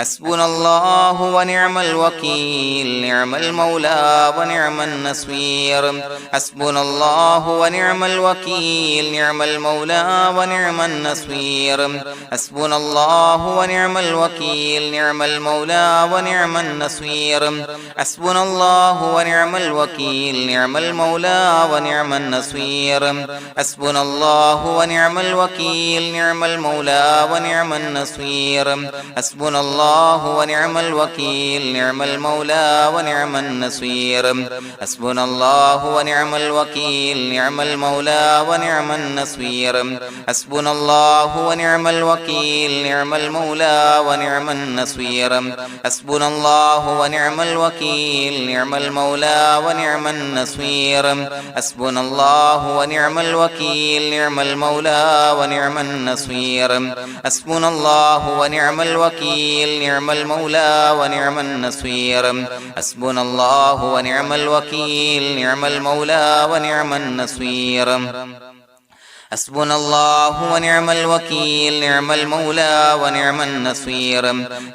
حسبنا الله ونعم الوكيل نعم المولى ونعم النصير حسبنا الله ونعم الوكيل نعم المولى ونعم النصير حسبنا الله ونعم الوكيل نعم المولى ونعم النصير حسبنا الله ونعم الوكيل نعم المولى ونعم النصير حسبنا الله ونعم الوكيل نعم المولى ونعم النصير حسبنا الله ونعم الوكيل نعم المولى ونعم النصير حسبنا الله ونعم الوكيل نعم المولى ونعم النصير حسبنا الله ونعم الوكيل نعم المولى ونعم النصير حسبنا الله ونعم الوكيل نعم المولى ونعم النصير حسبنا الله ونعم الوكيل نعم المولى ونعم النصير حسبنا الله ونعم الوكيل نعم المولى ونعم النصير حسبنا الله ونعم الوكيل نعم المولى ونعم النصير حسبنا الله ونعم الوكيل نعم المولى ونعم النصير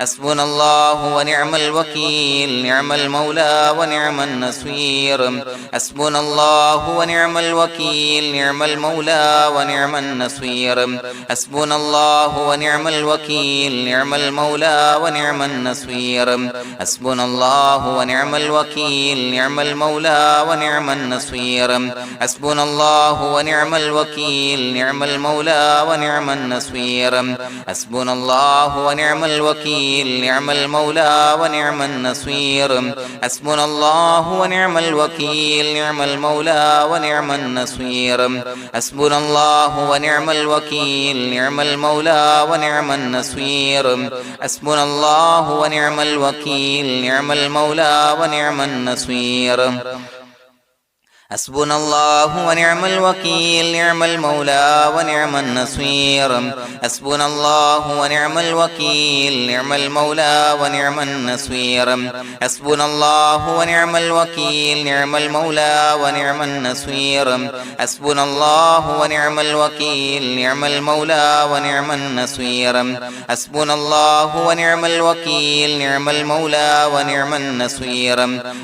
حسبنا الله ونعم الوكيل نعم المولى ونعم النصير حسبنا الله ونعم الوكيل نعم المولى ونعم النصير حسبنا الله ونعم الوكيل نعم المولى ونعم النصير حسبنا الله ونعم الوكيل نعم المولى ونعم النصير حسبنا الله ونعم الوكيل نعم المولى ونعم النصير حسبنا الله ونعم الوكيل نعم المولى ونعم النصير حسبنا الله ونعم الوكيل نعم المولى ونعم النصير حسبنا الله ونعم الوكيل نعم المولى ونعم النصير حسبنا الله ونعم الوكيل نعم المولى ونعم النصير حسبنا الله ونعم الوكيل نعم المولى ونعم النصير حسبنا الله ونعم الوكيل نعم المولى ونعم النصير حسبنا الله ونعم الوكيل نعم المولى ونعم النصير حسبنا الله ونعم الوكيل نعم المولى ونعم النصير حسبنا الله ونعم الوكيل نعم المولى ونعم النصير حسبنا الله ونعم الوكيل نعم المولى ونعم النصير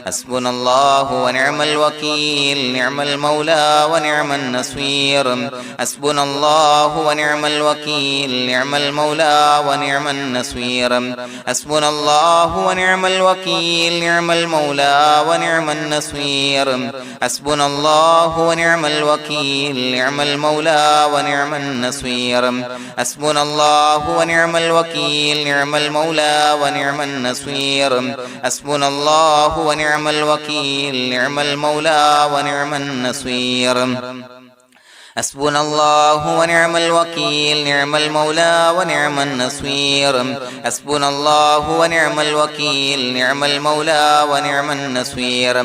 حسبنا الله ونعم الوكيل نعم المولى ونعم النصير حسبنا الله ونعم الوكيل نعم المولى ونعم النصير حسبنا الله ونعم الوكيل نعم المولى ونعم النصير حسبنا الله ونعم الوكيل نعم المولى ونعم النصير حسبنا الله ونعم الوكيل نعم المولى ونعم النصير حسبنا الله ونعم الوكيل نعم المولى ونعم النصير حسبنا الله ونعم الوكيل نعم المولى ونعم النصير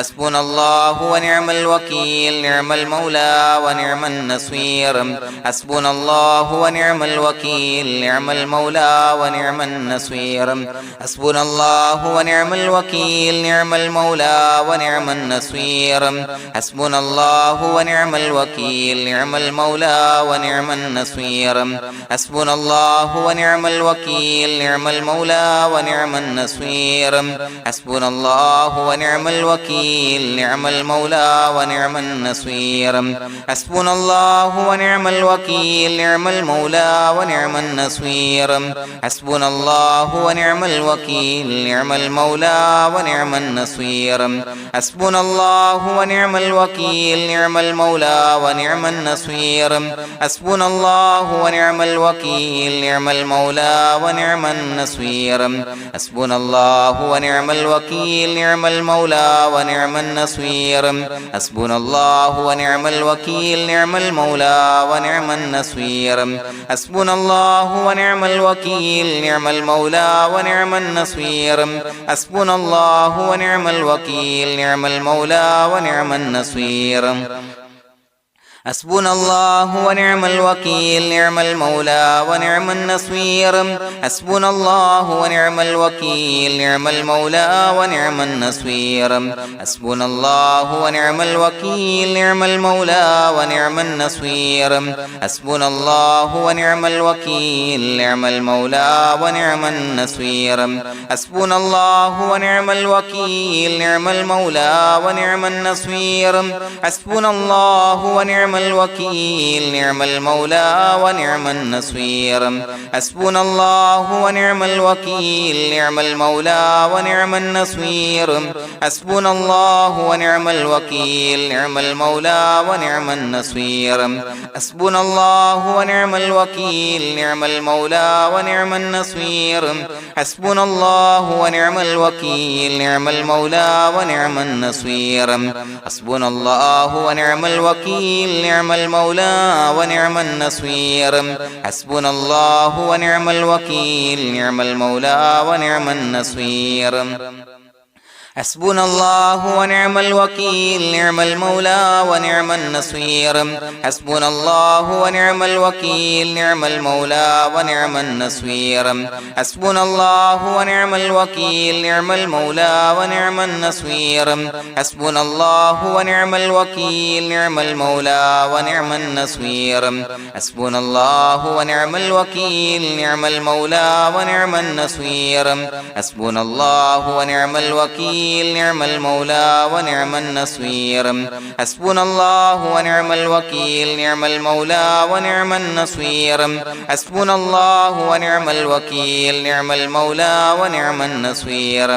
حسبنا الله ونعم الوكيل نعم المولى ونعم النصير حسبنا الله ونعم الوكيل نعم المولى ونعم النصير حسبنا الله ونعم الوكيل نعم المولى ونعم النصير حسبنا الله ونعم الوكيل نعم المولى ونعم النصير حسبنا الله ونعم الوكيل نعم المولى ونعم النصير حسبنا الله ونعم الوكيل نعم المولى ونعم النصير حسبنا الله ونعم الوكيل نعم المولى ونعم النصير حسبنا الله ونعم الوكيل نعم المولى ونعم النصير حسبنا الله ونعم الوكيل نعم المولى ونعم النصير حسبنا الله ونعم الوكيل نعم المولى ونعم النصير حسبنا الله ونعم الوكيل نعم المولى ونعم النصير حسبنا الله ونعم الوكيل نعم المولى ونعم النصير حسبنا الله ونعم الوكيل نعم المولى ونعم النصير حسبنا الله ونعم الوكيل نعم المولى ونعم النصير حسبنا الله ونعم الوكيل نعم المولى ونعم النصير حسبنا الله ونعم الوكيل نعم المولى ونعم النصير حسبنا الله ونعم الوكيل نعم المولى ونعم النصير حسبنا الله ونعم الوكيل نعم المولى ونعم النصير حسبنا الله ونعم الوكيل نعم المولى ونعم النصير حسبنا الله ونعم الوكيل نعم المولى ونعم النصير حسبنا الله ونعم الوكيل نعم المولى ونعم النصير حسبنا الله ونعم الوكيل نعم المولى ونعم النصير حسبنا الله ونعم الوكيل نعم المولى ونعم النصير حسبنا الله ونعم الوكيل نعم المولى ونعم النصير حسبنا الله ونعم الوكيل نعم المولى ونعم النصير حسبنا الله ونعم الوكيل نعم المولى ونعم النصير حسبنا الله ونعم الوكيل نعم المولى ونعم النصير حسبنا الله ونعم الوكيل نعم المولى ونعم النصير حسبنا الله ونعم الوكيل نعم المولى ونعم النصير حسبنا الله ونعم الوكيل نعم المولى ونعم النصير حسبنا الله ونعم الوكيل نعم المولى ونعم النصير حسبنا الله ونعم الوكيل نعم المولى ونعم النصير حسبنا الله ونعم الوكيل نعم المولى ونعم النصير حسبنا الله ونعم الوكيل نعم المولى ونعم النصير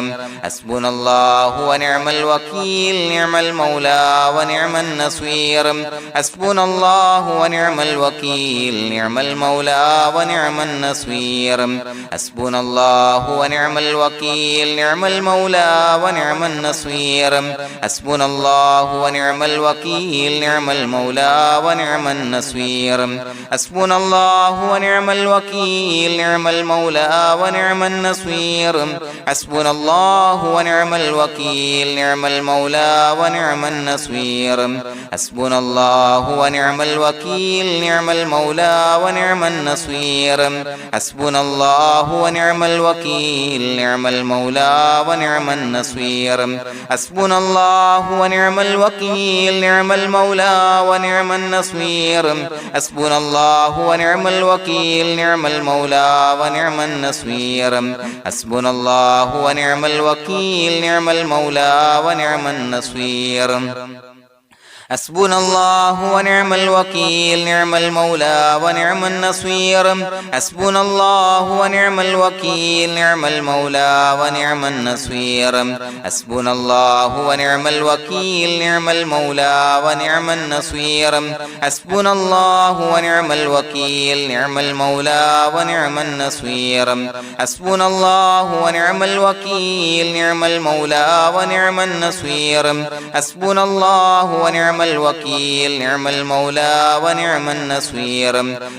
حسبنا الله ونعم الوكيل نعم المولى ونعم النصير حسبنا الله ونعم الوكيل نعم المولى ونعم النصير حسبنا الله ونعم الوكيل نعم المولى ونعم النصير حسبنا الله ونعم الوكيل نعم المولى ونعم النصير حسبنا الله ونعم الوكيل نعم المولى ونعم النصير حسبنا الله ونعم الوكيل نعم المولى ونعم النصير حسبنا الله ونعم الوكيل نعم المولى ونعم النصير حسبنا الله ونعم الوكيل نعم المولى ونعم النصير حسبنا الله ونعم الوكيل نعم المولى ونعم النصير حسبنا الله ونعم الوكيل نعم المولى ونعم النصير حسبنا الله ونعم الوكيل نعم المولى ونعم النصير حسبنا الله ونعم الوكيل نعم المولى ونعم النصير حسبنا الله ونعم الوكيل نعم المولى ونعم النصير حسبنا الله ونعم الوكيل نعم المولى ونعم النصير حسبنا الله ونعم الوكيل نعم المولى ونعم النصير حسبنا الله ونعم الوكيل نعم المولى ونعم النصير حسبنا الله ونعم الوكيل نعم المولى ونعم النصير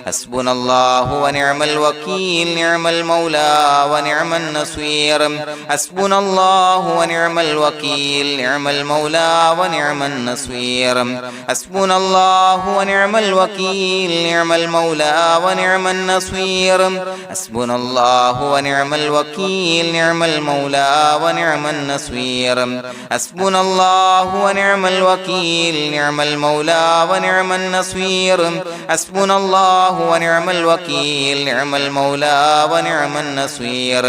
حسبنا الله ونعم الوكيل نعم المولى ونعم النصير حسبنا الله ونعم الوكيل نعم المولى ونعم النصير حسبنا الله ونعم الوكيل نعم المولى ونعم النصير حسبنا الله ونعم الوكيل نعم المولى ونعم النصير حسبنا الله ونعم الوكيل نعم المولى ونعم النصير حسبنا الله ونعم الوكيل نعم المولى ونعم النصير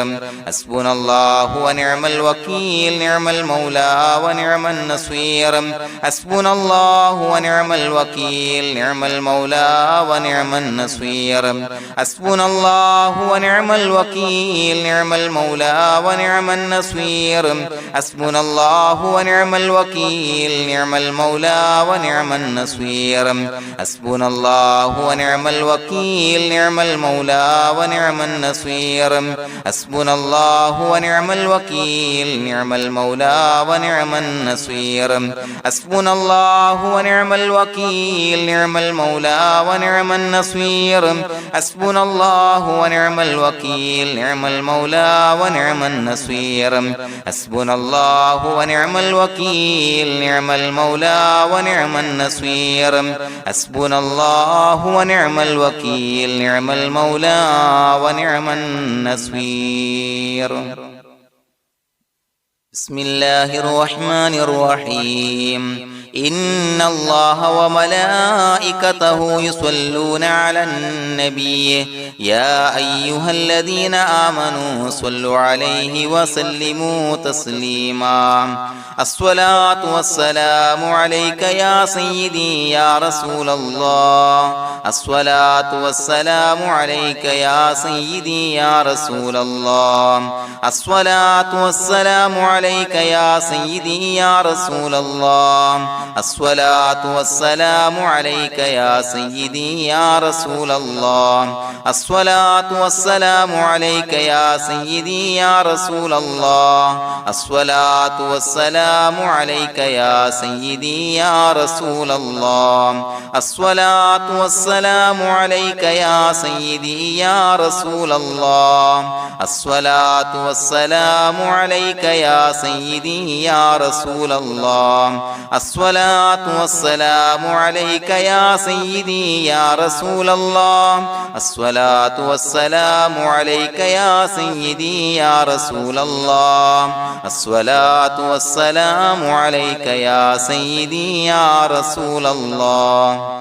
حسبنا الله ونعم الوكيل نعم المولى ونعم النصير حسبنا الله ونعم الوكيل نعم المولى ونعم النصير حسبنا الله ونعم الوكيل نعم المولى ونعم النصير حسبنا الله ونعم الوكيل نعم المولى ونعم النصير حسبنا الله ونعم الوكيل نعم المولى ونعم النصير حسبنا الله ونعم الوكيل نعم المولى ونعم النصير حسبنا الله ونعم الوكيل نعم المولى ونعم النصير حسبنا الله ونعم الوكيل نعم المولى ونعم النصير حسبنا الله ونعم الوكيل نعم المولى ونعم النصير حسبنا الله ونعم الوكيل نعم المولى ونعم النصير بسم الله الرحمن الرحيم إن الله وملائكته يصلون على النبي يا أيها الذين آمنوا صلوا عليه وسلموا تسليما الصلاة والسلام عليك يا سيدي يا رسول الله الصلاة والسلام عليك يا سيدي يا رسول الله الصلاة والسلام عليك يا سيدي يا رسول الله الصلاة والسلام عليك يا سيدي يا رسول الله الصلاة والسلام عليك يا سيدي يا رسول الله الصلاة والسلام عليك يا سيدي يا رسول الله الصلاة والسلام عليك يا سيدي يا رسول الله الصلاة والسلام عليك يا سيدي يا رسول الله الصلاة والسلام عليك يا سيدي يا رسول الله الصلاة والسلام عليك يا سيدي يا رسول الله الصلاة والسلام عليك يا سيدي يا رسول الله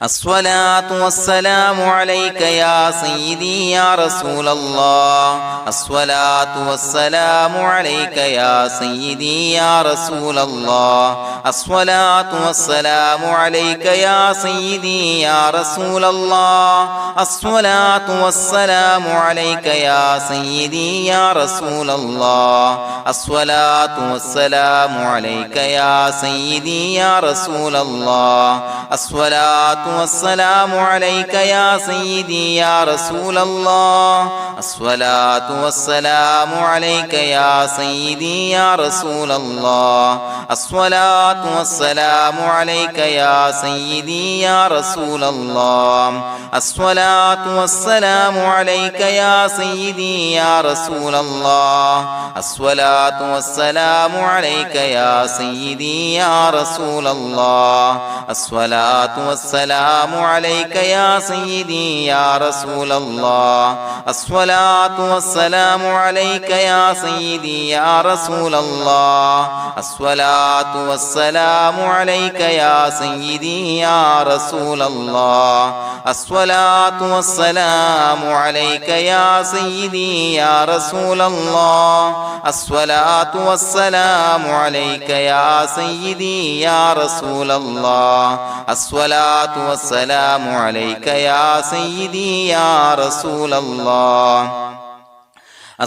الصلاة والسلام عليك يا سيدي يا رسول الله الصلاة والسلام عليك يا سيدي يا رسول الله الصلاة والسلام عليك يا سيدي يا رسول الله الصلاة والسلام عليك يا سيدي يا رسول الله الصلاة والسلام عليك يا سيدي يا رسول الله الصلاة والسلام عليك يا سيدي يا رسول الله الصلاة والسلام عليك يا سيدي يا رسول الله الصلاة والسلام عليك يا سيدي يا رسول الله الصلاة والسلام عليك يا سيدي يا رسول الله الصلاة والسلام عليك يا سيدي يا رسول الله الصلاة والسلام عليك يا سيدي يا رسول الله الصلاة والسلام عليك يا سيدي يا رسول الله الصلاة والسلام عليك يا سيدي يا رسول الله الصلاة والسلام عليك يا سيدي يا رسول الله الصلاة والسلام عليك يا سيدي يا رسول الله الصلاة والسلام عليك يا سيدي يا رسول الله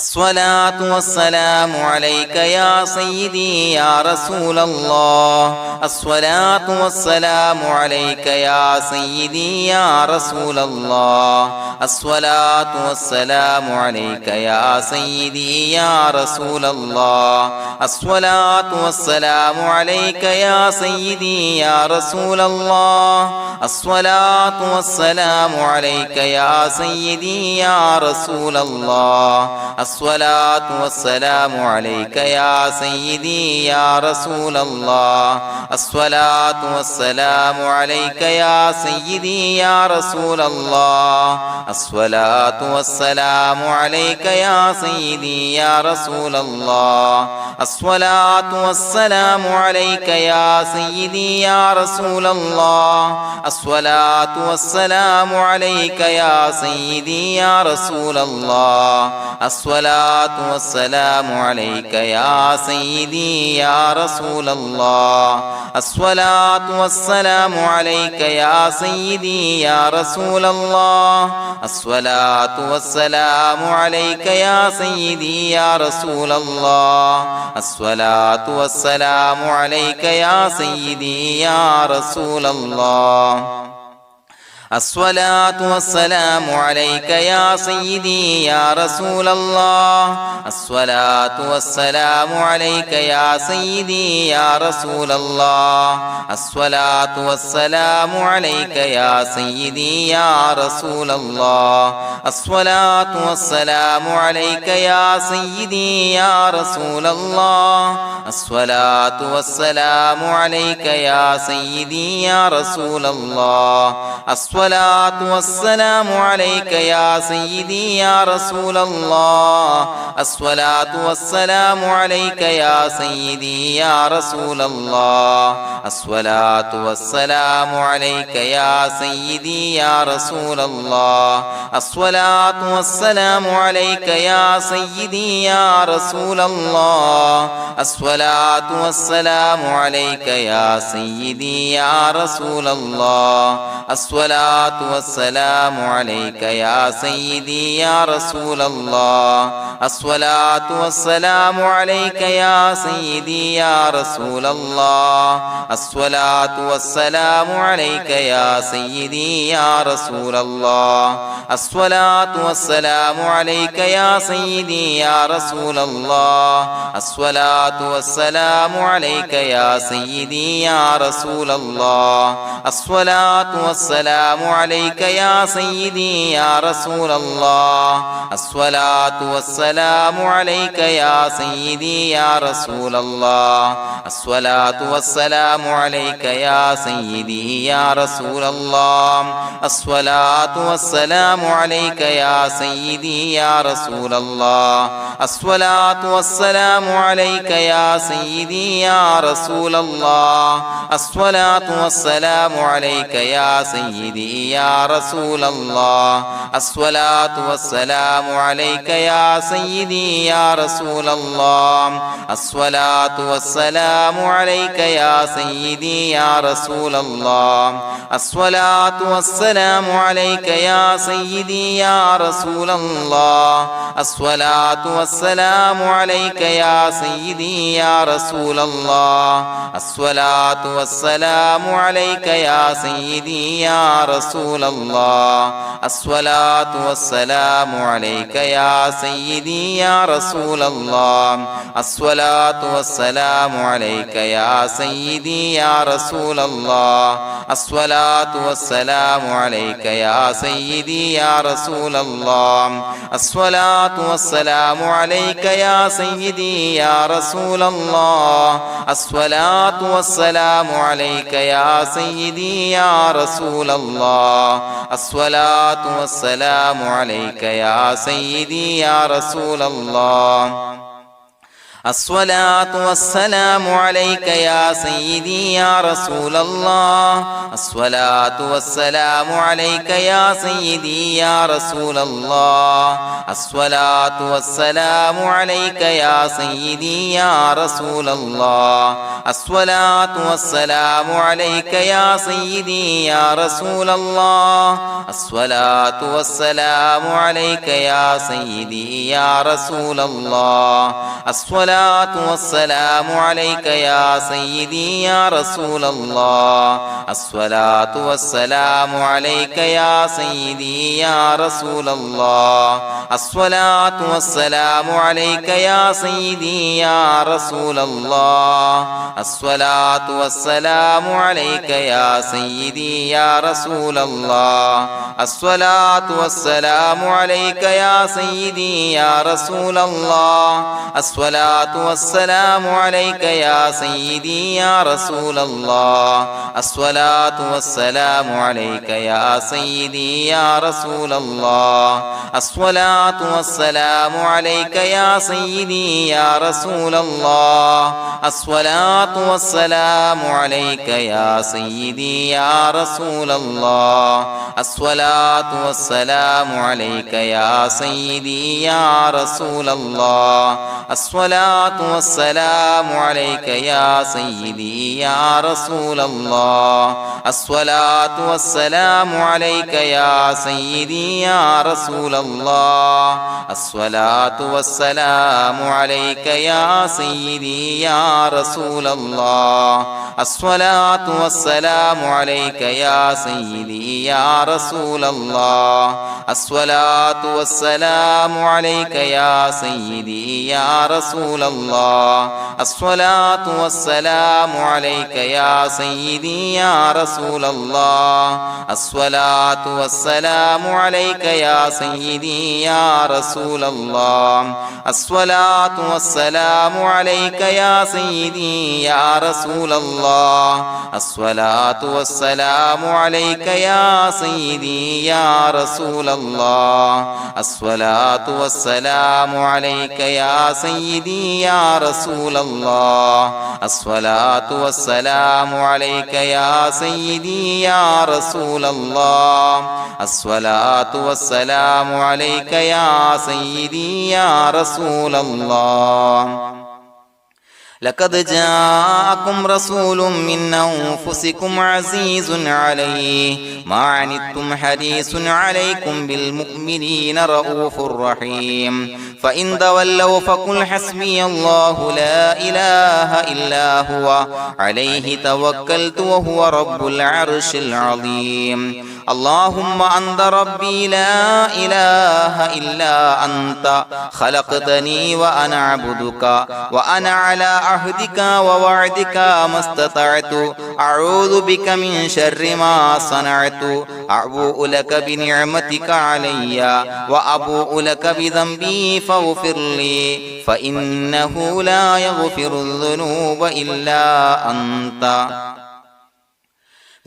الصلاة والسلام عليك يا سيدي يا رسول الله الصلاة والسلام عليك يا سيدي يا رسول الله الصلاة والسلام عليك يا سيدي يا رسول الله الصلاة والسلام عليك يا سيدي يا رسول الله الصلاة والسلام عليك يا سيدي يا رسول الله الصلاة والسلام عليك يا سيدي يا رسول الله الصلاة والسلام عليك يا سيدي يا رسول الله الصلاة والسلام عليك يا سيدي يا رسول الله الصلاة والسلام عليك يا سيدي يا رسول الله الصلاة والسلام عليك يا سيدي يا رسول الله الصلاة والسلام عليك يا سيدي يا رسول الله الصلاة والسلام عليك يا سيدي يا رسول الله الصلاة والسلام عليك يا سيدي يا رسول الله الصلاة والسلام عليك يا سيدي يا رسول الله الصلاة والسلام عليك يا سيدي يا رسول الله الصلاة والسلام عليك يا سيدي يا رسول الله الصلاة والسلام عليك يا سيدي يا رسول الله الصلاة والسلام عليك يا سيدي يا رسول الله الصلاة والسلام عليك يا سيدي يا رسول الله الصلاة والسلام عليك يا سيدي يا رسول الله الصلاة والسلام عليك يا سيدي يا رسول الله الصلاة والسلام عليك يا سيدي يا رسول الله الصلاة والسلام عليك يا سيدي يا رسول الله الصلاة والسلام عليك يا سيدي يا رسول الله الصلاة والسلام عليك يا سيدي يا رسول الله الصلاة والسلام عليك يا سيدي يا رسول الله الصلاة والسلام عليك يا سيدي يا رسول الله الصلاة والسلام عليك يا سيدي يا رسول الله الصلاة والسلام عليك يا سيدي يا رسول الله الصلاة والسلام عليك يا سيدي يا رسول الله الصلاة والسلام عليك يا سيدي يا رسول الله الصلاة والسلام عليك يا سيدي يا رسول الله الصلاة والسلام عليك يا سيدي يا رسول الله الصلاة والسلام عليك يا سيدي يا رسول الله الصلاة والسلام عليك يا سيدي يا رسول الله الصلاة والسلام عليك يا سيدي يا رسول الله الصلاة والسلام عليك يا سيدي يا رسول الله الصلاة والسلام عليك يا سيدي يا رسول الله الصلاة والسلام عليك يا سيدي يا رسول الله الصلاة والسلام عليك يا سيدي يا رسول الله الصلاة والسلام عليك يا سيدي يا رسول الله الصلاة والسلام عليك يا سيدي يا رسول الله الصلاة والسلام عليك يا سيدي يا رسول الله الصلاة والسلام عليك يا سيدي يا رسول الله الصلاة والسلام عليك يا سيدي يا رسول الله الصلاة والسلام عليك يا سيدي يا رسول الله الصلاة والسلام عليك يا سيدي يا رسول الله الصلاة والسلام عليك يا سيدي يا رسول الله الصلاة والسلام عليك يا سيدي يا رسول الله الصلاة والسلام عليك يا سيدي يا رسول الله الصلاة والسلام عليك يا سيدي يا رسول الله الصلاة والسلام عليك يا سيدي يا رسول الله الصلاة والسلام عليك يا سيدي يا رسول الله الصلاة والسلام عليك يا سيدي يا رسول الله الصلاة والسلام عليك يا سيدي يا رسول الله الصلاة والسلام عليك يا سيدي يا رسول الله الصلاة والسلام عليك يا سيدي يا رسول الله الصلاة والسلام عليك يا سيدي يا رسول الله الصلاة والسلام عليك يا سيدي يا رسول الله الصلاة والسلام عليك يا سيدي يا رسول الله الصلاة والسلام عليك يا سيدي يا رسول الله الصلاة الصلاة والسلام عليك يا سيدي يا رسول الله الصلاة والسلام عليك يا سيدي يا رسول الله الصلاة والسلام عليك يا سيدي يا رسول الله الصلاة والسلام عليك يا سيدي يا رسول الله الصلاة والسلام عليك يا سيدي يا رسول الله الصلاة والسلام عليك يا سيدي يا رسول الله الصلاة والسلام عليك يا سيدي يا رسول الله الصلاة والسلام عليك يا سيدي يا رسول الله الصلاة والسلام عليك يا سيدي يا رسول الله الصلاة والسلام عليك يا سيدي يا رسول الله الصلاة والسلام عليك يا سيدي يا رسول الله الصلاة والسلام عليك يا سيدي يا رسول الله لقد جاءكم رسول من أنفسكم عزيز عليه ما عنتم حريص عليكم بالمؤمنين رؤوف رحيم فإن تولوا فقل حسبي الله لا إله إلا هو عليه توكلت وهو رب العرش العظيم اللهم أنت ربي لا إله إلا أنت خلقتني وأنا عبدك وأنا على عهدك ووعدك ما استطعت أعوذ بك من شر ما صنعت أبوء لك بنعمتك علي وأبوء لك بذنبي فاغفر لي فإنه لا يغفر الذنوب إلا أنت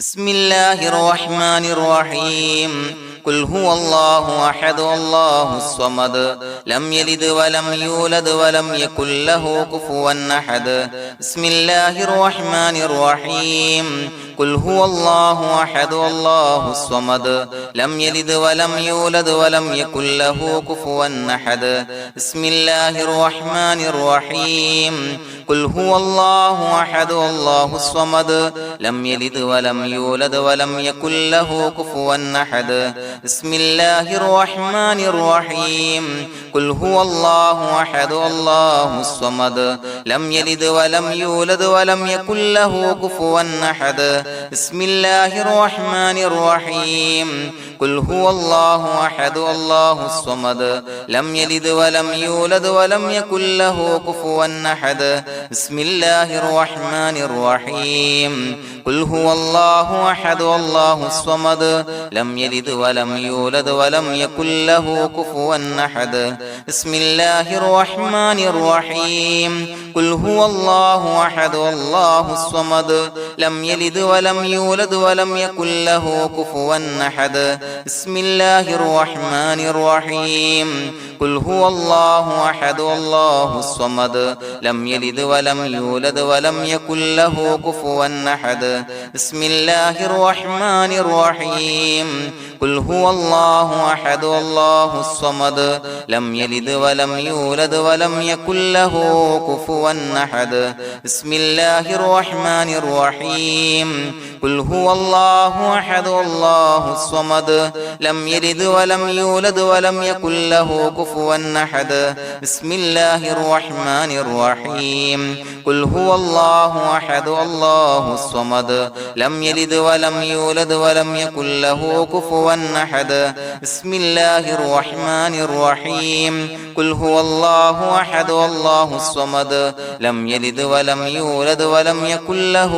بسم الله الرحمن الرحيم قل هو الله أحد الله الصمد لم يلد ولم يولد ولم يكن له كفوا أحد بسم الله الرحمن الرحيم قل هو الله أحد الله الصمد لم يلد ولم يولد ولم يكن له كفوا أحد بسم الله الرحمن الرحيم قل هو الله أحد الله الصمد لم يلد ولم يولد ولم يكن له كفوا أحد بسم الله الرحمن الرحيم قل هو الله أحد الله الصمد لم يلد ولم يولد ولم يكن له كفوا أحد بسم الله الرحمن الرحيم قل هو الله أحد الله الصمد لم يلد ولم يولد ولم يكن له كفوا أحد بسم الله الرحمن الرحيم قل هو الله أحد الله الصمد لم يلد ولم يولد ولم يكن له كفوا أحد بسم الله الرحمن الرحيم قل هو الله أحد الله الصمد لم يلد ولم يولد ولم يكن له كفوا أحد بسم الله الرحمن الرحيم قل هو الله أحد الله الصمد لم يلد ولم يولد ولم يكن له كفوا أحد بسم الله الرحمن الرحيم قل هو الله أحد الله الصمد لم يلد ولم يولد ولم يكن له كفوا أحد بسم الله الرحمن الرحيم قل هو الله أحد الله الصمد لم يلد ولم يولد ولم يكن له كفوا أحد بسم الله الرحمن الرحيم قل هو الله أحد الله الصمد لم يلد ولم يولد ولم يكن له كفوا أحد بسم الله الرحمن الرحيم قل هو الله أحد الله الصمد لم يلد ولم يولد ولم يكن له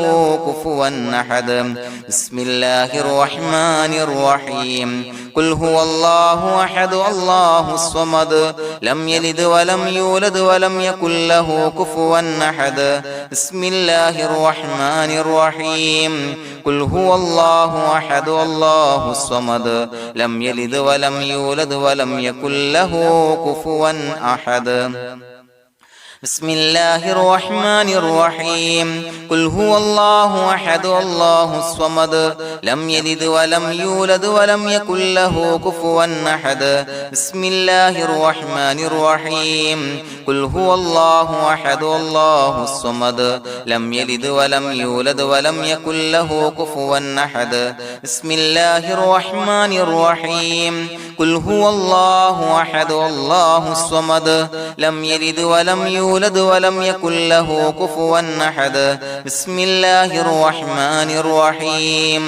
كفوا أحد بسم الله الرحمن الرحيم قل هو الله أحد الله الصمد لم يلد ولم يولد ولم يكن له كفوا أحد بسم الله الرحمن الرحيم قل هو الله أحد الله الصمد لم يلد ولم يولد ولم يكن له كفوا أحد بسم الله الرحمن الرحيم قل هو الله أحد الله الصمد لم يلد ولم يولد ولم يكن له كفوا أحد بسم الله الرحمن الرحيم قل هو الله أحد الله الصمد لم يلد ولم يولد ولم يكن له كفوا أحد بسم الله الرحمن الرحيم قل هو الله أحد الله الصمد لم يلد ولم يولد ولم يكن له كفوا أحد بسم الله الرحمن الرحيم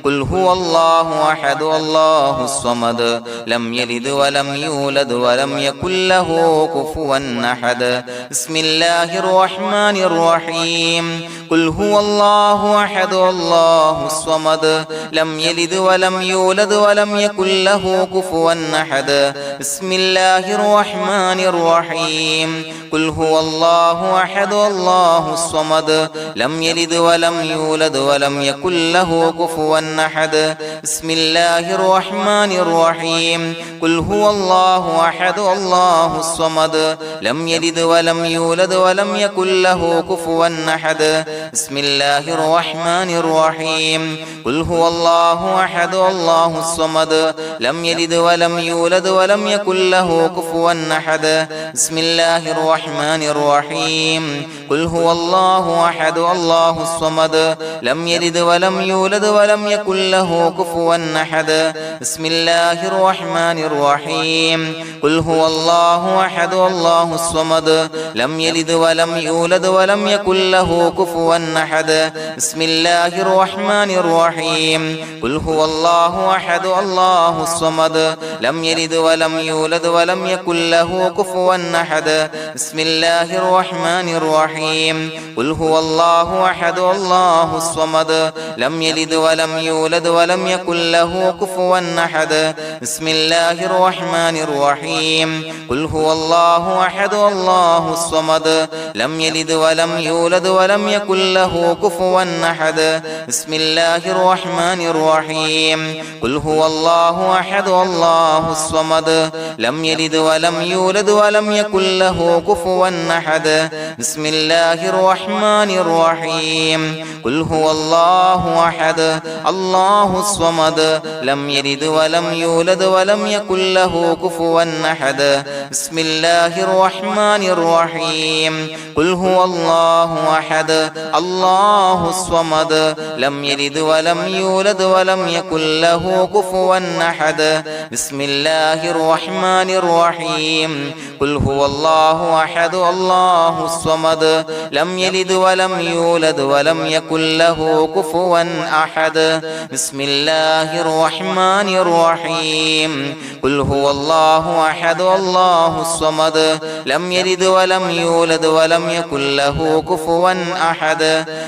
قل هو الله أحد الله الصمد لم يلد ولم يولد ولم يكن له كفوا أحد بسم الله الرحمن الرحيم قل هو الله أحد الله الصمد لم يلد ولم يولد ولم يكن له كفوا أحد بسم الله الرحمن الرحيم قل هو الله أحد الله الصمد لم يلد ولم يولد ولم يكن له كفوا أحد بسم الله الرحمن الرحيم قل هو الله أحد الله الصمد لم يلد ولم يولد ولم يكن له كفوا أحد بسم الله الرحمن الرحيم قل هو الله أحد الله الصمد لم يلد ولم يولد ولم يكن له كفوا أحد بسم الله الرحمن الرحيم قل هو الله أحد الله الصمد لم يلد ولم يولد ولم يكن له كفوا أحد بسم الله الرحمن الرحيم قل هو الله أحد الله الصمد لم يلد ولم يولد ولم يكن له كفوا أحد بسم الله الرحمن الرحيم قل هو الله أحد الله الصمد لم يلد ولم يولد ولم يكن له كفوا أحد بسم الله الرحمن الرحيم قل هو الله أحد الله الصمد لم يلد ولم يولد ولم يكن له كفوا أحد بسم الله الرحمن الرحيم قل هو الله أحد الله الصمد لم يلد ولم يولد ولم يكن له كفوا أحد بسم الله الرحمن الرحيم قل هو الله أحد الله الصمد لم يلد ولم يولد ولم يكن له كفوا أحد بسم الله الرحمن الرحيم قل هو الله أحد الله الصمد لم يلد ولم يولد ولم يكن له كفوا أحد بسم الله الرحمن الرحيم قل هو الله أحد الله الصمد لم يلد ولم يولد ولم يكن له كفوا أحد بسم الله الرحمن الرحيم قل هو الله أحد الله الصمد لم يلد ولم يولد ولم يكن له كفوا أحد بسم الله الرحمن الرحيم قل هو الله أحد الله الصمد لم يلد ولم يولد ولم يكن له كفوا أحد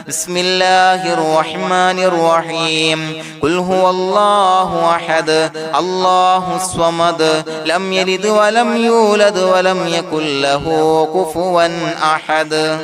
بسم الله الرحمن الرحيم قل هو الله أحد الله الصمد لم يلد ولم يولد ولم يكن له كفوا أحد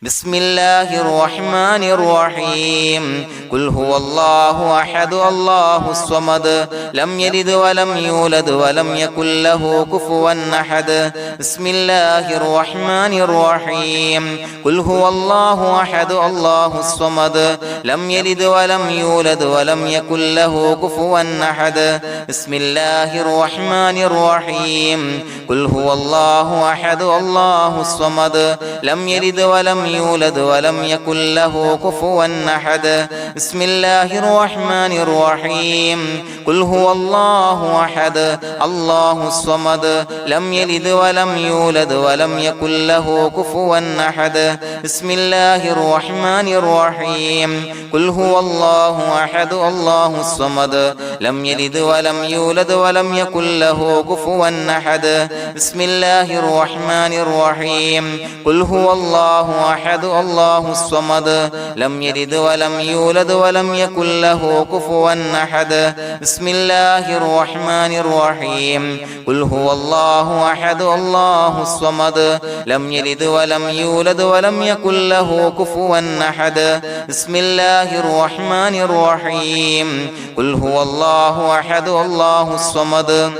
بسم الله الرحمن الرحيم قل هو الله أحد الله الصمد لم يلد ولم يولد ولم يكن له كفوا أحد بسم الله الرحمن الرحيم قل هو الله أحد الله الصمد لم يلد ولم يولد ولم يكن له كفوا أحد بسم الله الرحمن الرحيم قل هو الله أحد الله الصمد لم يلد ولم يولد ولم يكن له كفوا أحد بسم الله الرحمن الرحيم قل هو الله أحد الله الصمد لم يلد ولم يولد ولم يكن له كفوا أحد بسم الله الرحمن الرحيم قل هو الله أحد الله الصمد لم يلد ولم يولد ولم يكن له كفوا أحد بسم الله الرحمن الرحيم قل هو الله أحد الله الصمد لم يلد ولم يولد ولم يكن له كفوا أحد بسم الله الرحمن الرحيم قل هو الله أحد الله الصمد لم يلد ولم يولد ولم يكن له كفوا أحد بسم الله الرحمن الرحيم قل هو الله أحد الله الصمد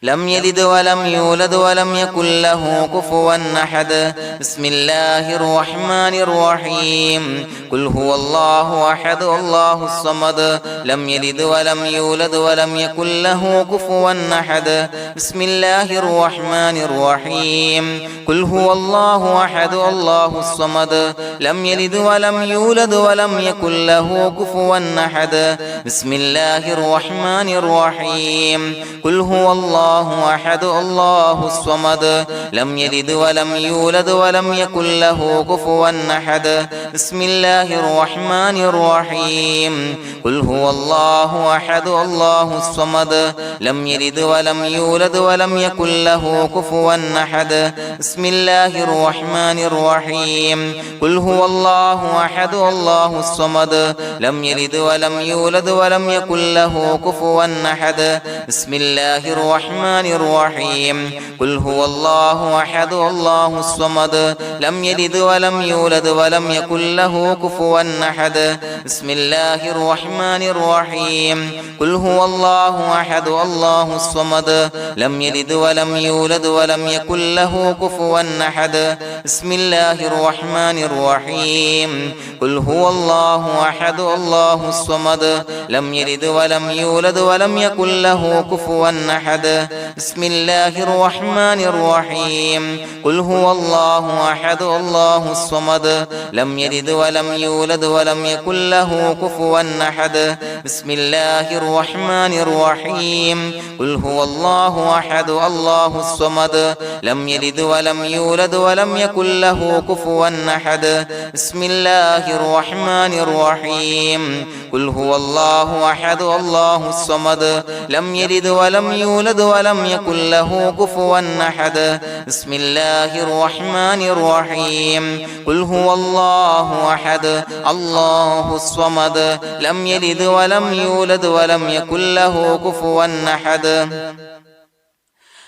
لم يلد ولم يولد ولم يكن له كفوا أحد بسم الله الرحمن الرحيم قل هو الله أحد الله الصمد لم يلد ولم يولد ولم يكن له كفوا أحد بسم الله الرحمن الرحيم قل هو الله أحد الله الصمد لم يلد ولم يولد ولم يكن له كفوا أحد بسم الله الرحمن الرحيم قل هو الله أحد الله الصمد لم يلد ولم يولد ولم يكن له كفوا أحد بسم الله الرحمن الرحيم قل هو الله أحد الله الصمد لم يلد ولم يولد ولم يكن له كفوا أحد بسم الله الرحمن الرحيم قل هو الله أحد الله الصمد لم يلد ولم يولد ولم يكن له كفوا أحد بسم الله الرحمن الرحيم قل هو الله أحد الله الصمد لم يلد ولم يولد ولم يكن له كفوا أحد بسم الله الرحمن الرحيم قل هو الله أحد الله الصمد لم يلد ولم يولد ولم يكن له كفوا أحد بسم الله الرحمن الرحيم قل هو الله أحد الله الصمد لم يلد ولم يولد ولم يكن له كفوا أحد بسم الله الرحمن الرحيم قل هو الله أحد الله الصمد لم يلد ولم يولد ولم يكن له كفوا أحد بسم الله الرحمن الرحيم قل هو الله أحد الله الصمد لم يلد ولم يولد ولم يكن له كفوا أحد بسم الله الرحمن الرحيم قل هو الله أحد الله الصمد لم يلد ولم يولد ولم يكن له كفوا أحد بسم الله الرحمن الرحيم قل هو الله أحد الله الصمد لم يلد ولم يولد ولم يكن له كفوا أحد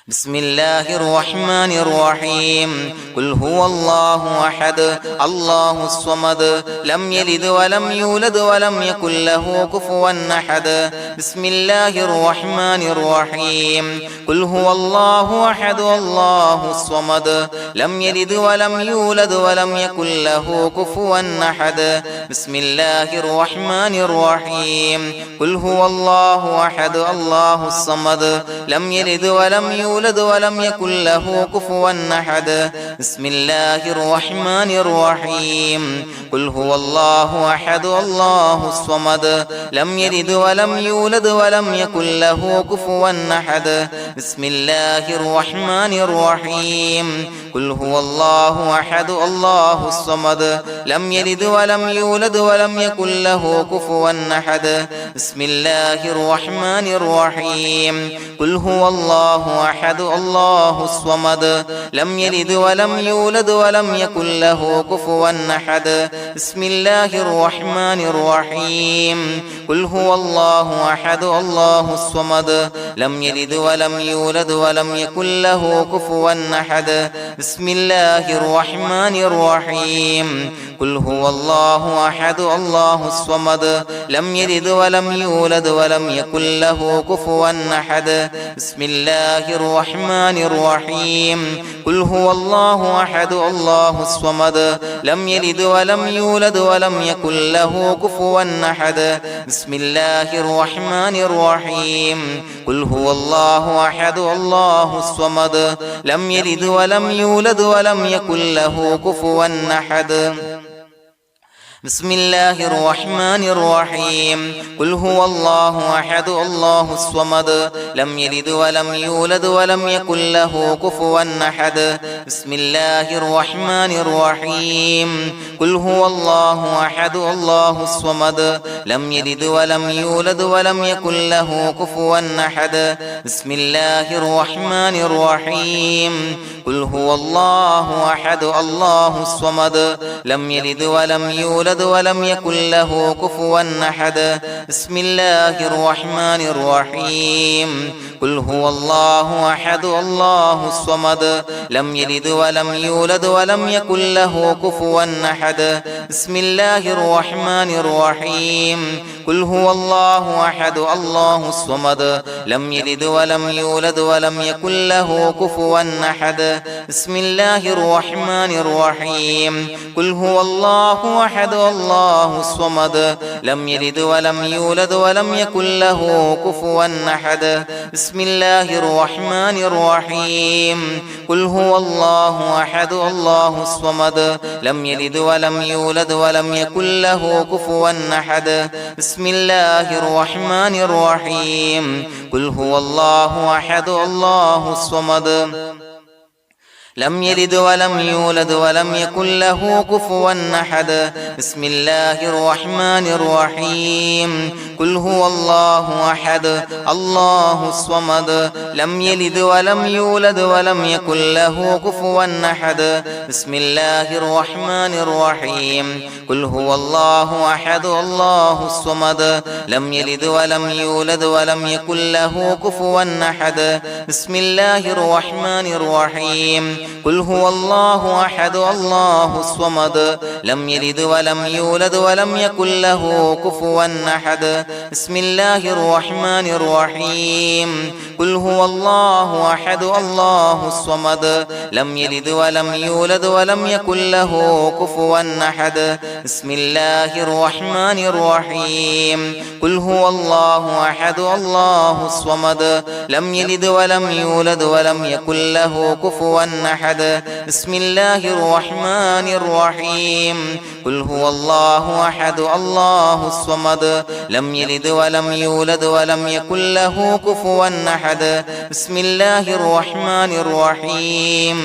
بسم الله الرحمن الرحيم قل هو الله أحد الله الصمد لم يلد ولم يولد ولم يكن له كفوا أحد بسم الله الرحمن الرحيم قل هو الله أحد الله الصمد لم يلد ولم يولد ولم يكن له كفوا أحد بسم الله الرحمن الرحيم قل هو الله أحد الله الصمد لم يلد ولم يولد ولم يكن له كفوا أحد بسم الله الرحمن الرحيم قل هو الله أحد الله الصمد لم يلد ولم يولد ولم يكن له كفوا أحد بسم الله الرحمن الرحيم قل هو الله أحد الله الصمد لم يلد ولم يولد ولم يكن له كفوا أحد بسم الله الرحمن الرحيم قل هو الله أحد الله الصمد لم يلد ولم يولد ولم يكن له كفوا أحد بسم الله الرحمن الرحيم قل هو الله أحد الله الصمد لم يلد ولم يولد ولم يكن له كفوا أحد بسم الله الرحمن الرحيم قل هو الله أحد الله الصمد لم يلد ولم يولد ولم يكن له كفوا أحد بسم الله الرحمن الرحيم قل هو الله أحد الله الصمد لم يلد ولم يولد ولم يكن له كفوا أحد بسم الله الرحمن الرحيم قل هو الله أحد الله الصمد لم يلد ولم يولد ولم يكن له كفوا أحد بسم الله الرحمن الرحيم قل هو الله أحد الله الصمد لم يلد ولم يولد ولم يكن له كفوا أحد بسم الله الرحمن الرحيم قل هو الله أحد الله الصمد لم يلد ولم يولد ولم يكن له كفوا أحد بسم الله الرحمن الرحيم قل هو الله أحد الله الصمد لم يلد ولم يولد يولد ولم يكن له كفوا أحد بسم الله الرحمن الرحيم قل هو الله أحد الله الصمد لم يلد ولم يولد ولم يكن له كفوا أحد بسم الله الرحمن الرحيم قل هو الله أحد الله الصمد لم يلد ولم يولد ولم يكن له كفوا أحد بسم الله الرحمن الرحيم قل هو الله أحد الله الصمد لم يلد ولم يولد ولم يكن له كفوا أحد بسم الله الرحمن الرحيم قل هو الله أحد الله الصمد لم يلد ولم يولد ولم يكن له كفوا أحد بسم الله الرحمن الرحيم قل هو الله أحد الله الصمد لم يلد ولم يولد ولم يكن له كفوا أحد بسم الله الرحمن الرحيم قل هو الله أحد الله الصمد لم يلد ولم يولد ولم يكن له كفوا أحد بسم الله الرحمن الرحيم قل هو الله أحد الله الصمد لم يلد ولم يولد ولم يكن له كفوا أحد بسم الله الرحمن الرحيم قل هو الله أحد الله الصمد لم يلد ولم يولد ولم يكن له كفوا أحد بسم الله الرحمن الرحيم قل هو الله أحد الله الصمد لم يلد ولم يولد ولم يكن له كفوا أحد بسم الله الرحمن الرحيم قل هو الله أحد الله الصمد لم يلد ولم يولد ولم يكن له كفوا أحد بسم الله الرحمن الرحيم قل هو الله أحد الله الصمد لم يلد ولم يولد ولم يكن له كفوا أحد بسم الله الرحمن الرحيم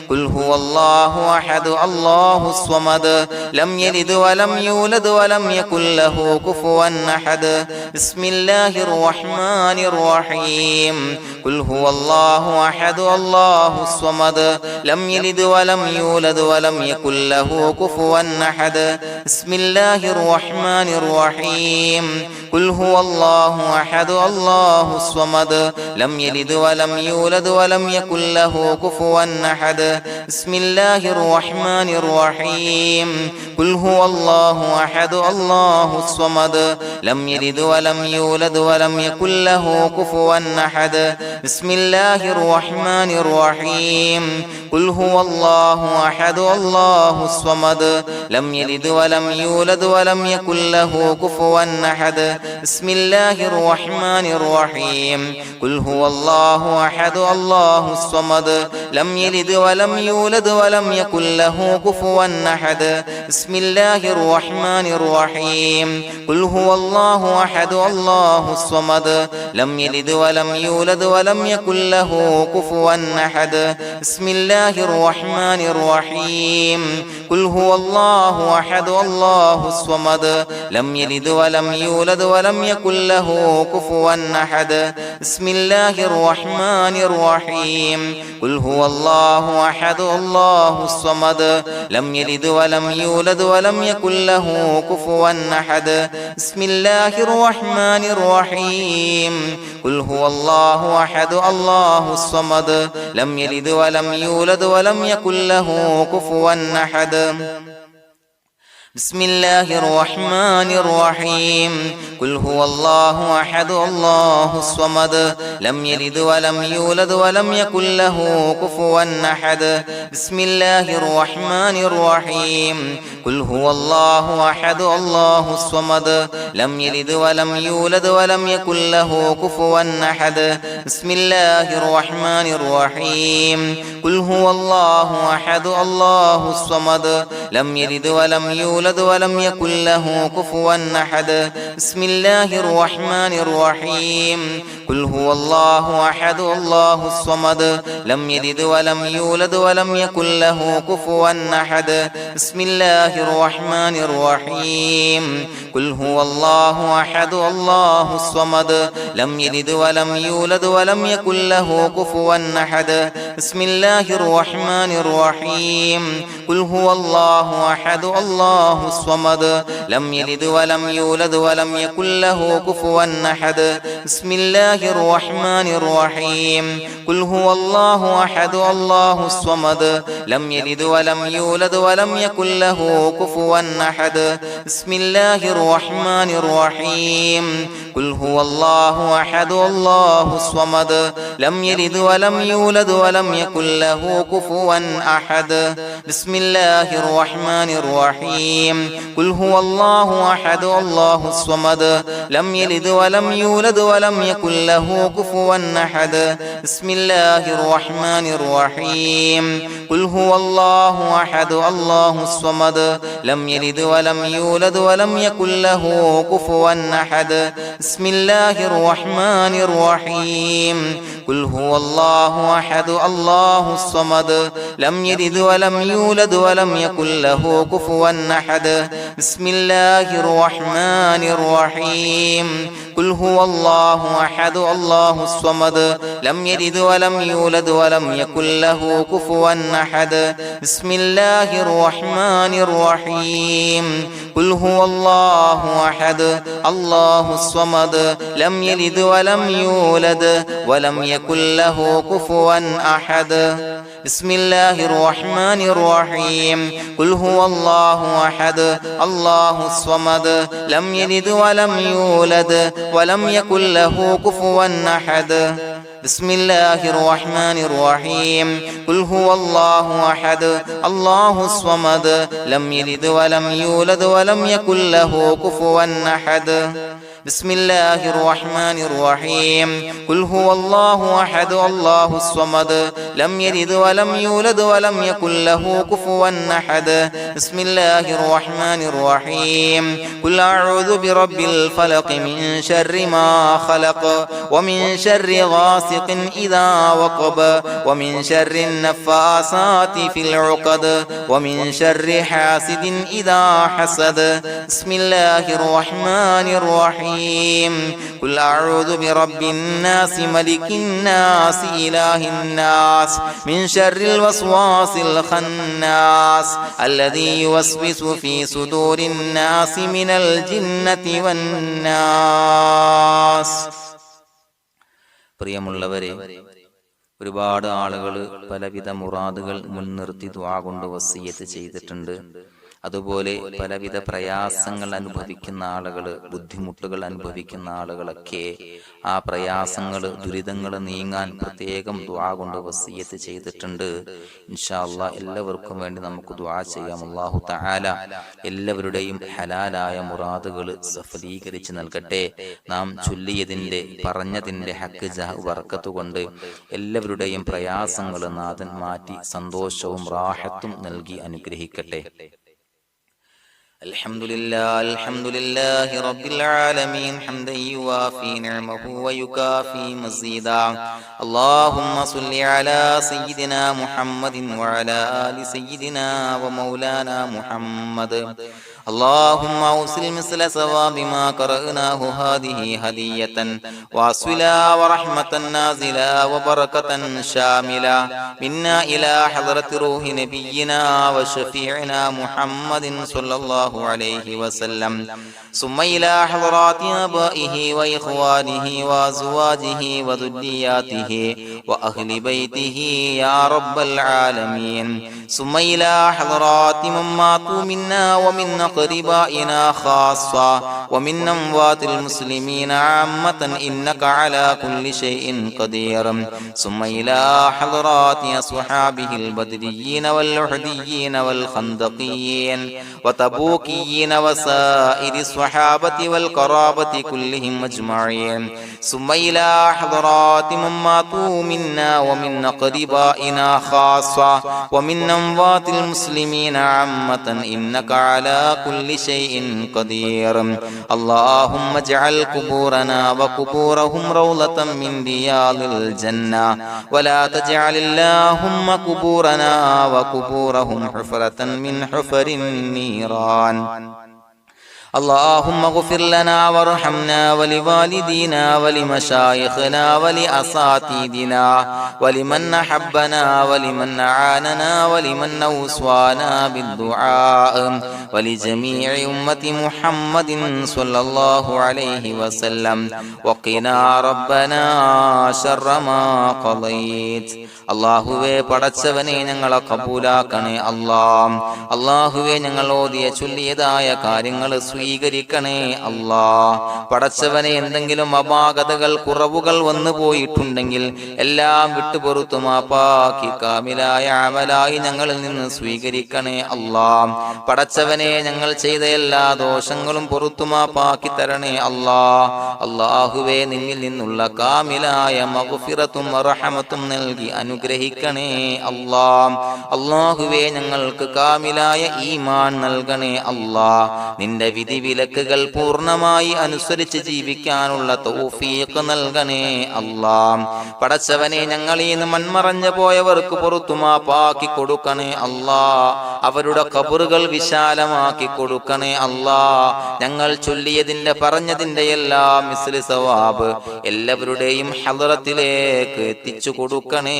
قل هو الله أحد الله الصمد لم يلد ولم يولد ولم يكن له كفوا أحد بسم الله الرحمن الرحيم قل هو الله أحد الله الصمد لم يلد ولم يولد ولم يكن له كفوا أحد بسم الله الرحمن الرحيم قل هو الله أحد الله الصمد لم يلد ولم يولد ولم يكن له كفوا أحد بسم الله الرحمن الرحيم قل هو الله أحد الله الصمد لم يلد ولم يولد ولم يكن له كفوا أحد بسم الله الرحمن الرحيم قل هو الله أحد الله الصمد لم يلد ولم يولد ولم يكن له كفوا أحد بسم الله الرحمن الرحيم قل هو الله أحد الله الصمد لم يلد ولم يولد ولم يكن له كفوا أحد بسم الله الرحمن الرحيم قل هو الله أحد الله الصمد لم يلد ولم يولد ولم يكن له كفوا أحد بسم الله الرحمن الرحيم قل هو الله أحد الله الصمد لم يلد ولم يولد ولم يكن له كفوا أحد بسم الله الرحمن الرحيم قل هو الله أحد الله الصمد لم يلد ولم يولد ولم يكن له كفوا أحد بسم الله الرحمن الرحيم قل هو الله أحد الله الصمد لم يلد ولم يولد ولم يكن له كفوا أحد بسم الله الرحمن الرحيم قل هو الله أحد الله الصمد لم يلد ولم يولد ولم يكن له كفوا أحد بسم الله الرحمن الرحيم قل هو الله أحد الله الصمد لم يلد ولم يولد ولم يكن له كفوا أحد بسم الله الرحمن الرحيم قل هو الله أحد الله الصمد لم يلد ولم يولد ولم يكن له كفوا أحد بسم الله الرحمن الرحيم قل هو الله أحد الله الصمد لم يلد ولم يولد ولم يكن له كفوا أحد بسم الله الرحمن الرحيم قل هو الله أحد الله الصمد لم يلد ولم يولد ولم يكن له كفوا أحد بسم الله الرحمن الرحيم قل هو الله الله أحد الله الصمد لم يلد ولم يولد ولم يكن له كفوا أحد بسم الله الرحمن الرحيم قل هو الله أحد الله الصمد لم يلد ولم يولد ولم يكن له كفوا أحد بسم الله الرحمن الرحيم قل هو الله أحد الله الصمد لم يلد ولم يولد ولم يكن له كفوا أحد بسم الله الرحمن الرحيم قل هو الله أحد الله الصمد لم يلد ولم يولد ولم يكن له كفوا أحد بسم الله الرحمن الرحيم قل هو الله أحد الله الصمد لم يلد ولم يولد ولم يكن له كفوا أحد بسم الله الرحمن الرحيم قل هو الله أحد الله الصمد لم يلد ولم يولد ولم يكن له كفوا أحد بسم الله الرحمن الرحيم قل هو الله أحد الله الصمد لم يلد ولم يولد ولم يكن له كفوا أحد بسم الله الرحمن الرحيم قل هو الله أحد الله الصمد لم يلد ولم يولد ولم يكن له كفوا أحد بسم الله الرحمن الرحيم قل هو الله أحد الله الصمد لم يلد ولم يولد ولم يكن له كفوا أحد بسم الله الرحمن الرحيم قل هو الله أحد الله الصمد لم يلد ولم يولد ولم يكن له كفوا أحد بسم الله الرحمن الرحيم قل هو الله أحد الله الصمد لم يلد ولم يولد ولم يكن له كفوا أحد بسم الله الرحمن الرحيم قل أعوذ برب الفلق من شر ما خلق ومن شر غاسق إذا وقب ومن شر النفاثات في العقد ومن شر حاسد إذا حسد بسم الله الرحمن الرحيم قل أعوذ برب الناس ملك الناس إله الناس من شر الوسواس الخناس الذي يوسوس في صدور الناس من الجنة والناس. പ്രിയമുള്ളവരെ, ഒരുപാട് ആളുകൾ പലവിധ മുറാദുകൾ മുൻനിർത്തി ദുആ കൊണ്ട് വസിയ്യത്ത് ചെയ്തിട്ടുണ്ട്. അതുപോലെ പലവിധ പ്രയാസങ്ങൾ അനുഭവിക്കുന്ന ആളുകൾ, ബുദ്ധിമുട്ടുകൾ അനുഭവിക്കുന്ന ആളുകളൊക്കെ ആ പ്രയാസങ്ങൾ, ദുരിതങ്ങൾ നീങ്ങാൻ പ്രത്യേകം ദുആ കൊണ്ട് വസിയ്യത്ത് ചെയ്തിട്ടുണ്ട്. ഇൻഷാ അല്ലാഹ് എല്ലാവർക്കും വേണ്ടി നമുക്ക് ദുആ ചെയ്യാം. അല്ലാഹു തആല എല്ലാവരുടെയും ഹലാലായ മുറാദുകൾ സഫലീകരിച്ച് നൽകട്ടെ. നാം ചൊല്ലിയതിന്റെ, പറഞ്ഞതിന്റെ ഹക്ക് ജാഹ് ബർക്കത്ത് കൊണ്ട് എല്ലാവരുടെയും പ്രയാസങ്ങൾ നാഥൻ മാറ്റി സന്തോഷവും റാഹത്തും നൽകി അനുഗ്രഹിക്കട്ടെ. الحمد لله رب العالمين حمدا يوافي نعمه ويكافي مزيدا. اللهم صل على سيدنا محمد وعلى آل سيدنا ومولانا محمد. اللهم أوصل مثل ثواب ما قرأناه هذه هدية واصلا ورحمة نازلا وبركة شاملة منا إلى حضرة روح نبينا وشفيعنا محمد صلى الله عليه وسلم، ثم إلى حضرات آبائه وإخوانه وأزواجه وذرياته وأهل بيته يا رب العالمين، ثم إلى حضرات من ماتوا منا ومن أقربائنا خاصة ومن أموات المسلمين عامة إنك على كل شيء قدير، ثم إلى حضرات أصحابه البدريين والأحديين والخندقيين وتبوكيين وسائر الصحابة والقرابة كلهم أجمعين، ثم إلى حضرات من ماتوا منا ومن أقربائنا خاصة ومن أموات المسلمين عامة إنك على كل شيء قدير. اللهم اجعل قبورنا وقبورهم روضة من رياض الجنة، ولا تجعل اللهم قبورنا وقبورهم حفرة من حفر النيران. اللهم اغفر لنا وارحمنا ولوالدينا ولمشايخنا ولأساتذتنا ولمن أحبنا ولمن أعاننا ولمن أوصانا بالدعاء ولجميع أمة محمد صلى الله عليه وسلم وقنا ربنا شر ما قضيت. അള്ളാഹുവേ പടച്ചവനെ ഞങ്ങളെ കബൂലാക്കണേ അല്ലാഹ്. അള്ളാഹുവേ ഞങ്ങൾ ഓതിയ ചൊല്ലിയതായ കാര്യങ്ങൾ സ്വീകരിക്കണേ അല്ലാഹ്. പടച്ചവനെ എന്തെങ്കിലും അപാകതകൾ കുറവുകൾ വന്നു പോയിട്ടുണ്ടെങ്കിൽ എല്ലാം വിട്ടുപൊറുത്തു മാപ്പാക്കി കാമിലായ അമലായി ഞങ്ങളിൽ നിന്ന് സ്വീകരിക്കണേ അല്ലാഹ്. പടച്ചവനെ ഞങ്ങൾ ചെയ്ത എല്ലാ ദോഷങ്ങളും പൊറുത്തു മാപ്പാക്കി തരണേ അല്ലാഹ്. അള്ളാഹുവേ നിന്നിൽ നിന്നുള്ള കാമിലായ മഗ്ഫിറത്തും റഹമത്തും നൽകി അനുഗ്രഹിക്കണേ അല്ലാഹ്. അല്ലാഹുവേ ഞങ്ങൾക്ക് കാമിലായ ഈമാൻ നൽകണേ അല്ലാഹ്. നിന്റെ വിധി വിലക്കുകൾ പൂർണ്ണമായി അനുസരിച്ച് ജീവിക്കാനുള്ള തൗഫീഖ് നൽകണേ അല്ലാഹ്. പടച്ചവനെ ഞങ്ങളിൽ നിന്ന് മൺമറഞ്ഞു പോയവർക്ക് പുറത്തു മാപ്പാക്കി കൊടുക്കണേ അല്ലാഹ്. അവരുടെ ഖബറുകൾ വിശാലമാക്കി കൊടുക്കണേ അല്ലാഹ്. ഞങ്ങൾ ചൊല്ലിയതിന്റെ പറഞ്ഞതിന്റെ എല്ലാം മിസ്ലി സവാബ് എല്ലാവരുടെയും ഹളറത്തിലേക്ക് എത്തിച്ചു കൊടുക്കണേ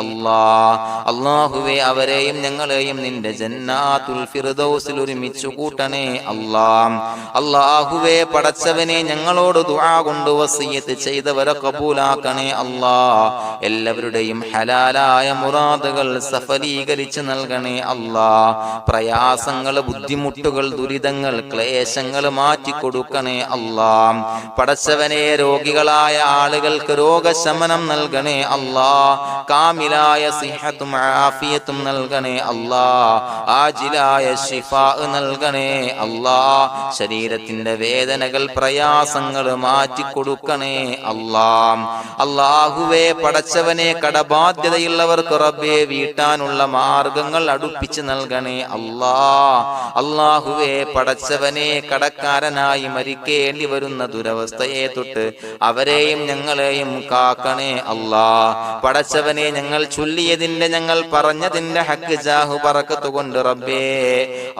അല്ലാഹ്. അല്ലാഹുവേ അവരെയും ഞങ്ങളെയും നിന്റെ ജന്നാത്തുൽ ഫിർദൗസിൽ ഒരുമിച്ചു കൂട്ടണേ അല്ലാഹ്. അല്ലാഹുവേ പടച്ചവനെ ഞങ്ങളോട് ദുആ കൊണ്ട് വസിയത്ത് ചെയ്തവരെ കബൂലാക്കണേ അല്ലാഹ്. എല്ലാവരുടെയും ഹലാലായ മുറാദുകൾ സഫലീകരിച്ച് നൽകണേ അല്ലാഹ്. പ്രയാസങ്ങൾ, ബുദ്ധിമുട്ടുകൾ, ദുരിതങ്ങൾ, ക്ലേശങ്ങൾ മാറ്റിക്കൊടുക്കണേ അല്ലാഹ്. പടച്ചവനെ രോഗികളായ ആളുകൾക്ക് രോഗശമനം നൽകണേ അല്ലാഹ്. കാമിലായ സിഹത്തും ആഫിയത്തും നൽകണേ അല്ലാഹ്. ആജിലായ ശിഫാ നൽകണേ അല്ലാഹ്. ശരീരത്തിന്റെ വേദനകൾ, പ്രയാസങ്ങൾ മാറ്റിക്കൊടുക്കണേ അല്ലാഹ്. അല്ലാഹുവേ പടച്ചവനെ കടബാധ്യതയുള്ളവർക്ക് റബ്ബേ വീട്ടാനുള്ള മാർഗങ്ങൾ അടുപ്പിച്ച് നൽകണേ അല്ലാഹ്. അല്ലാഹുവേ പടച്ചവനെ കടക്കാരനായി മരിക്കേണ്ടി വരുന്ന ദുരവസ്ഥയെ തൊട്ട് അവരെയും ഞങ്ങളെയും കാക്കണേ അല്ലാഹ്. പടച്ചവനെ ഞങ്ങൾ ചൊല്ലിയതിന്റെ, ഞങ്ങൾ പറഞ്ഞതിന്റെ ഹക്ക് ജാഹു ബറക്കത്ത് കൊണ്ട് റബ്ബേ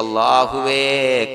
അല്ലാഹുവേ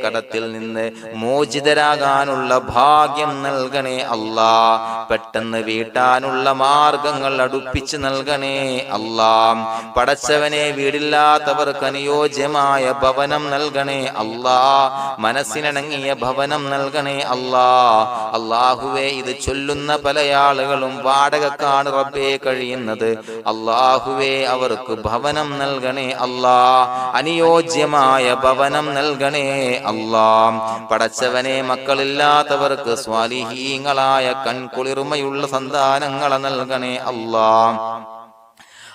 കടത്തിൽ നിന്ന് മോചിതരാകാനുള്ള ഭാഗ്യം നൽകണേ അല്ലാഹ്. പെട്ടെന്ന് വീട്ടാനുള്ള മാർഗങ്ങൾ അടുപ്പിച്ച് നൽകണേ അല്ലാഹ്. പടച്ചവനെ വീടില്ലാത്തവർക്ക് അനുയോജ്യമായ ഭവനം നൽകണേ അല്ലാഹ്. മനസ്സിനിണങ്ങിയ ഭവനം നൽകണേ അല്ലാഹ്. അല്ലാഹുവേ ഇത് ചൊല്ലുന്ന പല ആളുകളും വാടകക്കാണ് റബ്ബേ കഴിയുന്നത്. അല്ലാഹുവേ അവർക്ക് ഭവനം നൽകണേ അല്ലാഹ്. അനുയോജ്യമായ ഭവനം നൽകണേ അല്ലാഹ്. പടച്ചവനെ മക്കളില്ലാത്തവർക്ക് സ്വാലിഹീങ്ങളായ കൺകുളിർമയുള്ള സന്താനങ്ങളെ നൽകണേ അല്ലാഹ്.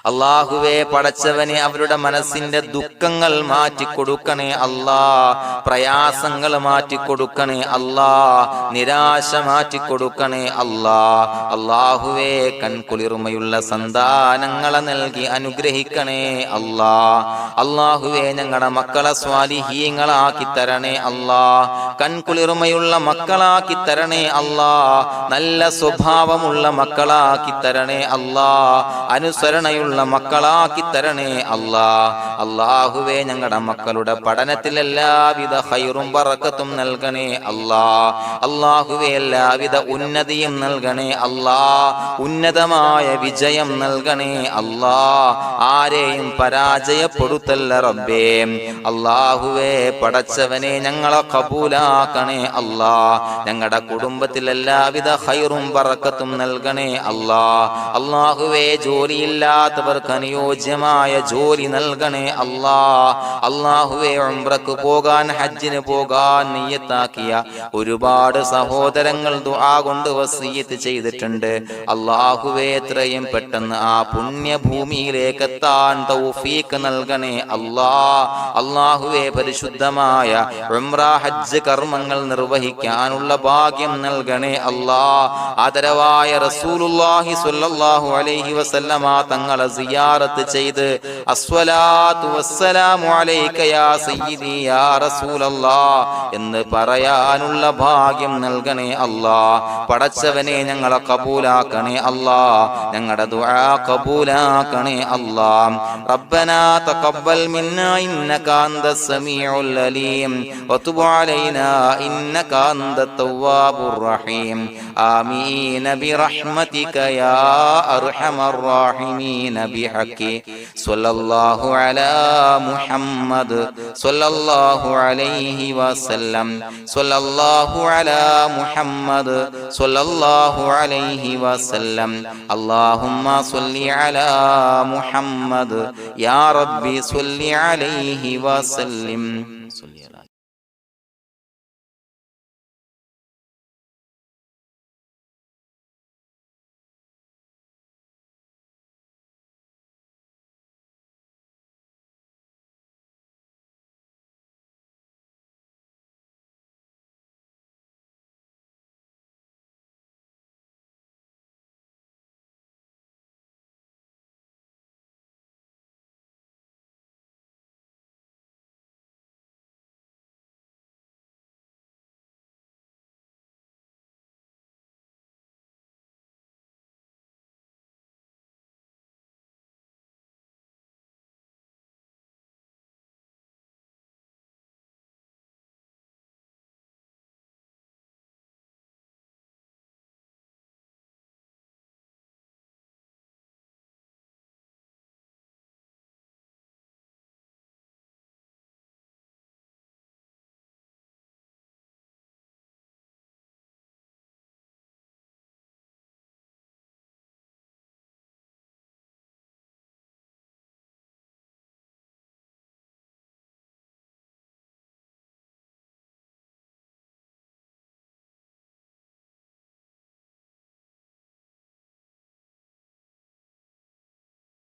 അല്ലാഹുവേ പടച്ചവനെ അവരുടെ മനസ്സിന്റെ ദുഃഖങ്ങൾ മാറ്റിക്കൊടുക്കണേ അല്ലാഹ്. പ്രയാസങ്ങൾ മാറ്റിക്കൊടുക്കണേ അല്ലാഹ്. നിരാശ മാറ്റിക്കൊടുക്കണേ അല്ലാഹ്. അല്ലാഹുവേ കൺകുളിർമയുള്ള സന്താനങ്ങളെ നൽകി അനുഗ്രഹിക്കണേ അല്ലാഹ്. അല്ലാഹുവേ ഞങ്ങളുടെ മക്കളെ സ്വാലിഹീങ്ങളാക്കി തരണേ അല്ലാഹ്. കൺകുളിർമയുള്ള മക്കളാക്കി തരണേ അല്ലാഹ്. നല്ല സ്വഭാവമുള്ള മക്കളാക്കി തരണേ അല്ലാഹ്. അനുസരണയുള്ള മക്കളാക്കി തരണേ അല്ലാഹ്. അല്ലാഹുവേ ഞങ്ങളുടെ മക്കളുടെ പഠനത്തിൽ എല്ലാവിധ ഖൈറും ബറക്കത്തും നൽകണേ അല്ലാഹ്. അല്ലാഹുവേ എല്ലാവിധ ഉന്നതിയും നൽകണേ അല്ലാഹ്. ഉന്നതമായ വിജയം നൽകണേ അല്ലാഹ്. ആരെയും പരാജയപ്പെടുത്തല്ല റബ്ബേ. അല്ലാഹുവേ പടച്ചവനെ ഞങ്ങളെ കബൂലാക്കണേ അല്ലാഹ്. ഞങ്ങളുടെ കുടുംബത്തിൽ എല്ലാവിധ ഖൈറും ബറക്കത്തും നൽകണേ അല്ലാഹ്. അല്ലാഹുവേ ജോലിയില്ലാത്ത അനുയോജ്യമായ ജോലി നൽകണേ അല്ലാഹ്. അല്ലാഹുവേ ഉംറക്ക് പോകാൻ, ഹജ്ജിന് പോകാൻ നിയ്യത്താക്കിയ ഒരുപാട് സഹോദരങ്ങൾ ദുആ കൊണ്ട് വസിയത്ത് ചെയ്തിട്ടുണ്ട്. അല്ലാഹുവേ എത്രയും പെട്ടെന്ന് ആ പുണ്യഭൂമിയിലേക്ക് എത്താൻ തൗഫീഖ് നൽകണേ അല്ലാഹ്. അല്ലാഹുവേ പരിശുദ്ധമായ ഉംറ ഹജ്ജ് കർമ്മങ്ങൾ നിർവഹിക്കാനുള്ള ഭാഗ്യം നൽകണേ അല്ലാഹ്. ആദരവായ റസൂലുള്ളാഹി സ്വല്ലല്ലാഹു അലൈഹി വസല്ലമ തങ്ങളെ സിയാറത്ത് ചെയ്ത് അസ്സലാത്തു വസ്സലാമു അലൈക യാ സയ്യിദി യാ റസൂലല്ലാഹ് എന്ന് പറയാനുള്ള ഭാഗ്യം നൽകണേ അല്ലാഹ്. പടച്ചവനെ ഞങ്ങളെ കബൂലാക്കണേ അല്ലാഹ്, ഞങ്ങളുടെ ദുആ കബൂലാക്കണേ അല്ലാഹ്. റബ്ബനാ തഖബ്ബൽ മിന്നാ ഇന്നക അന്തസ് സമീഉൽ അലീം വതുബ് അലൈനാ ഇന്നക അന്തത് തവ്വാബുർ റഹീം. ആമീൻ ബിറഹ്മതിക യാ അർഹമർ റഹീമീൻ ബിഹഖി സ്വല്ലല്ലാഹു അലാ മുഹമ്മദ് സ്വല്ലല്ലാഹു അലൈഹി വസല്ലം സ്വല്ലല്ലാഹു അലാ മുഹമ്മദ് സ്വല്ലല്ലാഹു അലൈഹി വസല്ലം. അല്ലാഹുമ്മ സ്വല്ലി അലാ മുഹമ്മദ് യാ റബ്ബി സ്വല്ലി അലൈഹി വസല്ലം.